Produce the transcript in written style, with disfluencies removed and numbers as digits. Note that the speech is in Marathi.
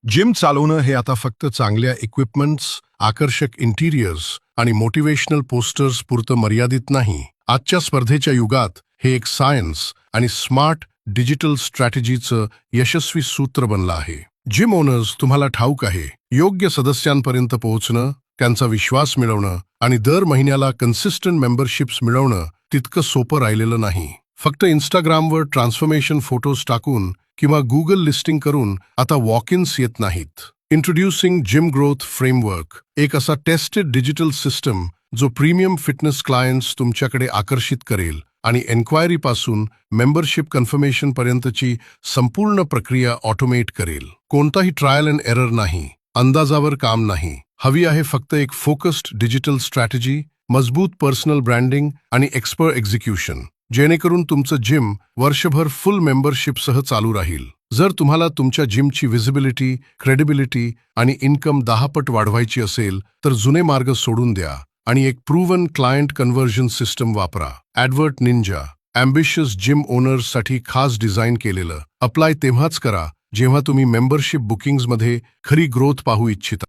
जिम चालवणं हे आता फक्त चांगल्या इक्विपमेंट्स, आकर्षक इंटिरियर्स आणि मोटिवेशनल पोस्टर्स पुरतं मर्यादित नाही. आजच्या स्पर्धेच्या युगात हे एक सायन्स आणि स्मार्ट डिजिटल स्ट्रॅटेजीचं यशस्वी सूत्र बनलं आहे. जिम ओनर्स, तुम्हाला ठाऊक आहे, योग्य सदस्यांपर्यंत पोहोचणं, त्यांचा विश्वास मिळवणं आणि दर महिन्याला कन्सिस्टंट मेंबरशिप्स मिळवणं तितकं सोपं राहिलेलं नाही. फक्त इंस्टाग्रामवर ट्रान्सफॉर्मेशन फोटोज टाकून किंवा गुगल लिस्टिंग करून आता वॉक इन्स येत नाहीत. इंट्रोड्युसिंग जिम ग्रोथ फ्रेमवर्क, एक असा टेस्टेड डिजिटल सिस्टम जो प्रीमियम फिटनेस क्लायंट्स तुमच्याकडे आकर्षित करेल आणि एन्क्वायरीपासून मेंबरशिप कन्फर्मेशन पर्यंतची संपूर्ण प्रक्रिया ऑटोमेट करेल. कोणताही ट्रायल अँड एरर नाही, अंदाजावर काम नाही. हवी आहे फक्त एक फोकस्ड डिजिटल स्ट्रॅटेजी, मजबूत पर्सनल ब्रँडिंग आणि एक्सपर्ट एक्झिक्युशन, जेणेकरून तुमचं जिम वर्षभर फुल मेंबरशिपसह चालू राहील. जर तुम्हाला तुमच्या जिमची व्हिजिबिलिटी, क्रेडिबिलिटी आणि इन्कम 10 पट वाढवायची असेल तर जुने मार्ग सोडून द्या आणि एक प्रूव्हन क्लायंट कन्व्हर्जन सिस्टम वापरा. ॲडवर्ट निंजा, ॲम्बिशियस जिम ओनर्ससाठी खास डिझाईन केलेलं. अप्लाय तेव्हाच करा जेव्हा तुम्ही मेंबरशिप बुकिंग्समध्ये खरी ग्रोथ पाहू इच्छिता.